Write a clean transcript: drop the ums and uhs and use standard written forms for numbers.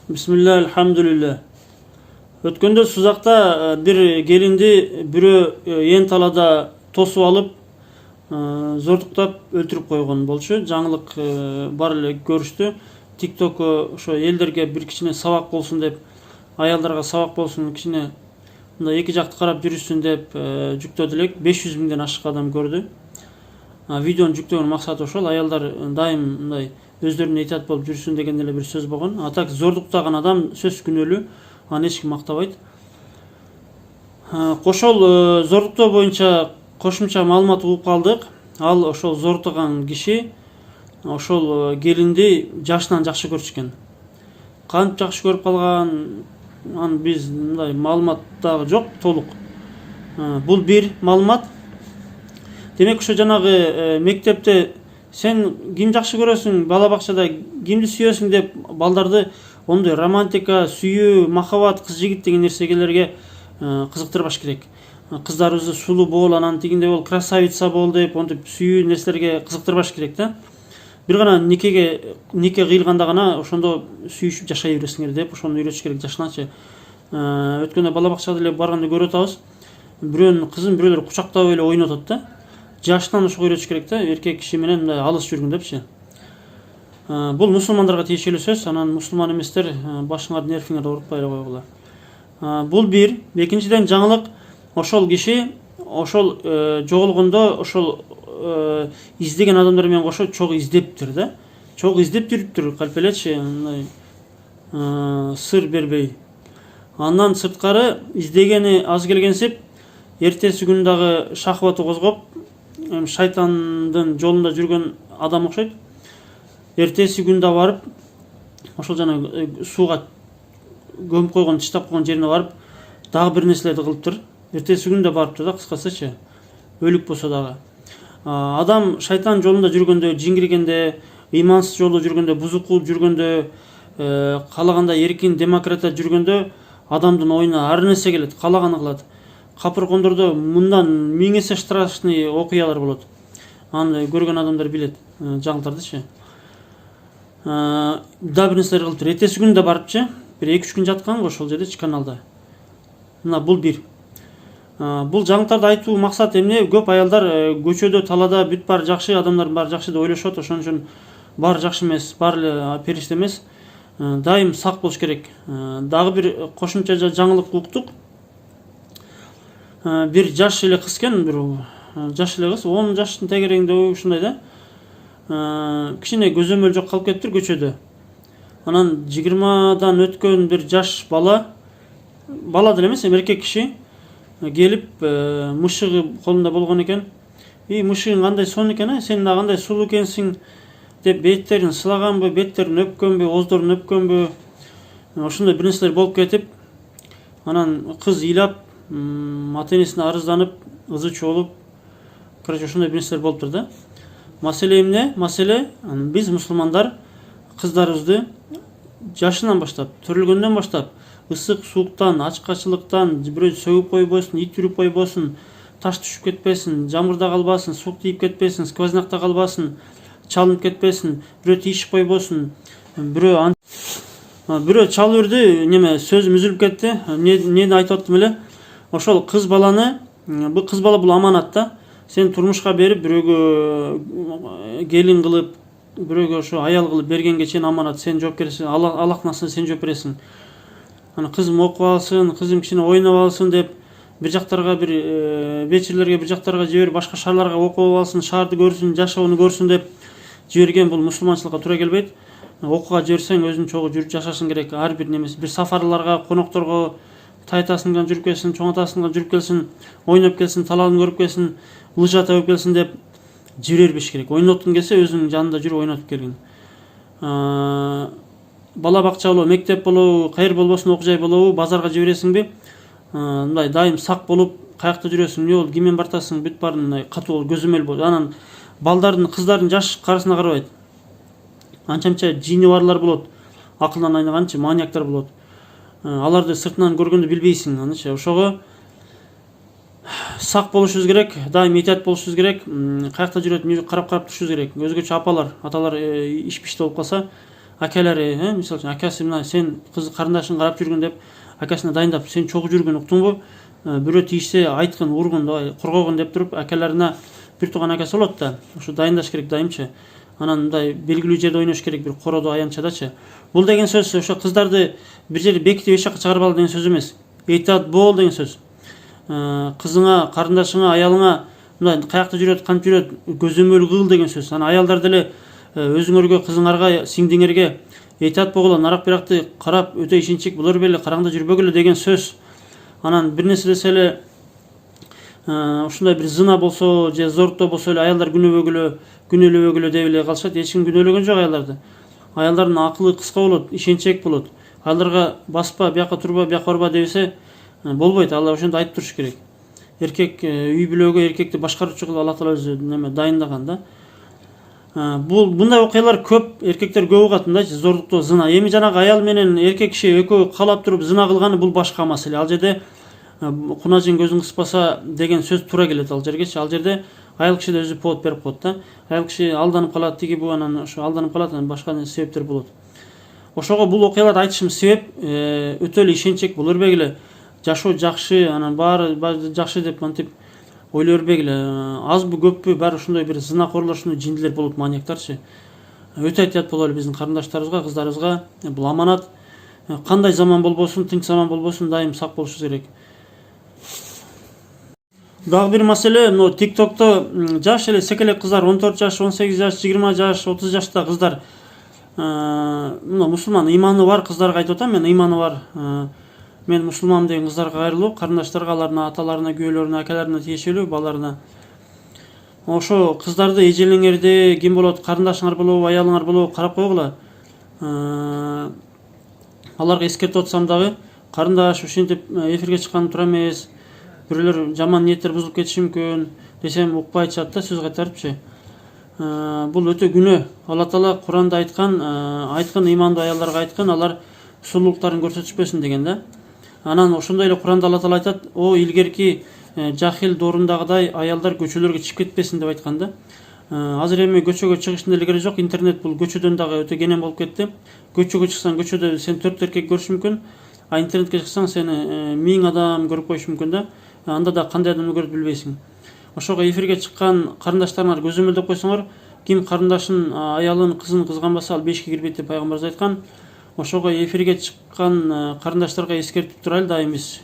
Bismillah, elhamdülillah. Өткөндө Сузакта bir gelindi bürö ен талада тосуп алып, зордуктап өлтүрүп койгон болчу. Жаңылык бар эле көрүштү. TikTok ошо элдерге bir кичине сабак болсун деп, аялдарга сабак болсун, кичине мындай эки жакты карап жүрүшсүн деп жүктөдү элек. 500 миңден ашык адам көрдү. Видеону жүктөгөн максаты ошол. Аялдар дайым мындай өздөрүнө этият болуп жүрсүн деген эле bir сөз болгон. Атак зордуктаган адам сөз күнөөлүү. Аны эч ким мактабайт. Ошол зордуктоо боюнча кошумча маалымат угуп калдык. Ал ошол зордуган киши ошол келинди жашынан жакшы көрчү. Кантип жакшы көрүп калган, аны биз мындай маалымат дагы жок толук. Бул бир маалымат. Демек ошо жанагы мектепте сен ким жакшы көрөсүң, бала бакчада кимди сүйөсүң деп балдарды ондой романтика, сүйүү, махаббат, кыз жигит деген нерселерге кызыктырбаш керек. Кыздарыбызды сулуу бол, анан тигиндей бол, красавица бол деп онтип сүйүү нерселерге кызыктырбаш керек да. Бир гана нике кыйлганда гана ошондо сүйүшүп жашай бересиңер деп ошону үйрөтүш керек жашыначы. Өткөндө бала бакчада эле барганда көрүп атабыз. Бирөөнүн кызын бирөөлөр кучактап эле ойнотот да. Жашынан ошого үйрөтүш керек да, эркек киши менен мындай алыс жүргүн депчи. Бул мусулмандарга тиешелүү сөз, анан мусулман эместер башыңарды нервиңерди оорутпай эле койгула. Бул бир. Экинчиден жаңылык, ошол киши ошол жоголгондо ошол издеген адамдар менен кошо чогуу издептир да. Чогуу издеп жүрүптүр, калпелечи, мындай сыр бербей. Андан сырткары издегени аз келгенсип, эртеси күн дагы шахваты козгоп, шайтандын жолунда жүргөн адам окшойт. Эртеси күндө барып, ошол жана сууга көмүп койгон, тыштап койгон жерине барып, дагы бир нерселерди кылыптыр. Эртеси күндө барыптыр да, кыскасычы. Өлүк болсо дагы. Адам шайтан жолунда жүргөндө, жиңиргенде, ыймансыз жолдо жүргөндө, бузук кылып жүргөндө, каалагандай эркин демократия жүргөндө адамдын оюна ар нерсе келет, каалаганы кылат. Капыркондордо мындан 1000 эсе страшный окуялар болот. Аны көргөн адамдар билет, жаңылтардычы. Да бир нерселер кылыптыр. Эртеси күндө барыпчы, бир 2-3 күн жаткан ошол жерде каналда. Мына бул бир. Бул жаңылтарды айтуу максат эмне? Көп аялдар көчөдө, талада бүт бар жакшы, адамдар бар жакшы деп ойлошот. Ошон үчүн бар жакшы эмес, бар эле периште эмес. Дайым сак болуш керек. Дагы бир кошумча жаңылык уктук. Бир жаш эле кыз экен, бир жаш эле кыз, 10 жаштын тегерегинде ушундай да. Кичине көзөмөл жок калып кетиптир көчөдө. Анан 20дан өткөн бир жаш бала деле эмес, эркек киши келип мышыгы колунда болгон экен. Мышыгың кандай сонун экен, сен да кандай сулуу экенсиң деп беттерин сылаганбы, беттерин өпкөнбү, оздорун өпкөнбү, ошондой бир нерселер болуп кетип, анан кыз ыйлап, ата-энесине арызданып, ызы чуулуп, короче ошондой бир нерселер болуптур да. Маселе эмне? Маселе биз мусулмандар кыздарыбызды жашынан баштап, төрөлгөндөн баштап ысык сууктан, ачкачылыктан, бирөө сөгүп койбосун, ит үрүп койбосун, таш түшүп кетпесин, жамырда калбасын, суук тийип кетпесин, сквознякта калбасын, чалынып кетпесин, бирөө тиишип койбосун, бирөө чалып үрдү, неме сөзүм үзүлүп кетти. Эмнени айтып аттым эле? Ошол кыз баланы, бул кыз бала бул аманат да. Сен турмушка берип, бирөөгө келин кылып, бирөөгө ошо аял кылып бергенге чейин аманат, сен жооп бересиң, алакнасына сен жооп бересиң. Аны кызым окуп алсын, кызым кичине ойноп алсын деп бир жактарга, бир вечерлерге бир жактарга жиберип, башка шаарларга окуп алсын, шаарды көрсүн, жашоону көрсүн деп жиберген бул мусулманчылыкка туура келбейт. Окууга жиберсең өзүң чогуу жүрүп жашашың керек. Ар бир немеси, бир сафарларга, конокторго тайтасыңдан жүрүп келсин, чоң атасыңдан жүрүп келсин, ойноп келсин, талаалын көрүп келсин, лыжа табып келсин деп жибербеш керек. Ойноткун келсе өзүнүн жанында жүрүп ойнотуп келгин. Бала бакча болобу, мектеп болобу, кайер болбосун, окуу жай болобу, базарга жибересиңби? Мындай дайым сак болуп, каякта жүрөсүң, эмне болду, киммен бартасың, бүт баарын мындай катуу көзөмөл болот. Анан балдардын, кыздардын жаш карасына карабайт. Анча-мынча жини барлар болот. Акылдан айныганчы маньяктар болот. Аларды сыртынан көргөндө билбейсиң, анычы. Ошого сак болушубуз керек, дайым этият болушубуз керек, каякта жүрөт, карап турушубуз керек. Өзгөчө апалар, аталар иш-пиште болуп калса, акелери, мисалы үчүн акасы мына сен кыз карындашың карап жүргүн деп акасына дайындап сен чогуу жүргүн уктуңбу, бирөө тийишсе айткын, ургун, коргогун деп туруп акаларына бир тууган акасы болот да, ошо дайындаш керек дайымчы. Анан мындай белгилүү жерде ойнош керек, бир короодо аянтчадачы. Бул деген сөз ошо кыздарды бир жерде бекитип эч жакка чыгарып ал деген сөз эмес. Эйтат бол деген сөз. Кызыңа, карындашыңа, аялыңа мындай каякта жүрөт, кантип жүрөт, көзөмөл кыл деген сөз. Анан аялдар деле өзүңөргө, кызыңарга, сиңдиңерге эйтат болгула, нарак биракты карап өтө ишенчик болор беле, караңда жүрбөгүлө деген сөз. Анан бир нерсе десе эле ушундай бир зына болсо же зордо болсо эле аялдар күнөөлөбөгүлө деп эле калышат. Эч ким күнөөлөгөн жок аялдарды. Аялдардын акылы кыска болот, ишенчек болот. Аялдарга баспа, бияка турба, бияка барба дебесе болбойт. Алла ошондо айтып туруш керек. Эркек үй бүлөгө эркекти башкаруучу кылып Алла Таала өзү неме дайындаган да. Мындай окуялар көп, эркектер көп угат мындайчы, зордукту, зына. Эми жанагы аял менен эркек киши экөө каалап туруп зына кылганы бул башка маселе. Ал жерде кунажың көзүң кыспаса деген сөз туура келет ал жергечи. Ал жерде аял киши да өзү повод берип коет да. Аял киши алданып калат, тиги бу, анан ошо алданып калат, анан башка себептер болот. Ошого бул окуяларды айтышым себеп өтө эле ишенчек боло бербегиле, жашоо жакшы, анан баары жакшы деп мынтип ойлой бербегиле. Азбы көппү баары ушундай бир зынакорлор, ушундай жиндилер болот, маньяктарчы. Өтө айтат бололу биздин карындаштарыбызга, кыздарыбызга. Бул аманат. Кандай заман болбосун, тынч заман болбосун, дайым сак болушубуз керек. Дагы бир маселе, мына TikTok'то жаш эле секелек кыздар, 14 жаш, 18 жаш, 20 жаш, 30 жашта кыздар, мына мусулман ыйманы бар кыздарга айтып атам, мен ыйманы бар, мен мусулман деген кыздарга кайрылуу, карындаштарга, алардын аталарына, күйөөлөрүнө, акаларына тиешелүү, балдарына. Ошо кыздарды эжелиңерди, ким болот, карындашыңар болобу, аялыңар болобу карап койгула. Аларга эскертип атсам дагы, карындаш ушинтип эфирге чыккан туура эмес, бирөөлөр жаман ниеттер бузулуп кетиши мүмкүн десем укпай айтышат да, сөз кайтарыпчы. Бул өтө күнөө. Алла Таала Куранда айткан, ыймандуу аялдарга айткан, алар сулуулуктарын көрсөтүшпөсүн деген да. Анан ошондой эле Куранда Алла Таала айтат, о илгерки жахил доорундагыдай аялдар көчөлөргө чыгып кетпесин деп айткан да. Азыр эми көчөгө чыгыштын деле кереги жок, интернет бул көчөдөн дагы өтө кенен болуп кетти. Көчөгө чыксаң, көчөдө сен 4 эркек көрүшү мүмкүн, а интернетке чыксаң сени 1000 адам көрүп коюшу мүмкүн да. Анда да кандай адамды көрүп билбейсиң. Ошого эфирге чыккан карындаштарыңар көзөмөлдөп койсоңор, ким карындашын, аялын, кызын кызганбаса, ал бешикке кирбейт деп пайгамбарыбыз айткан. Ошого эфирге чыккан карындаштарга эскертип турайлы дайым биз.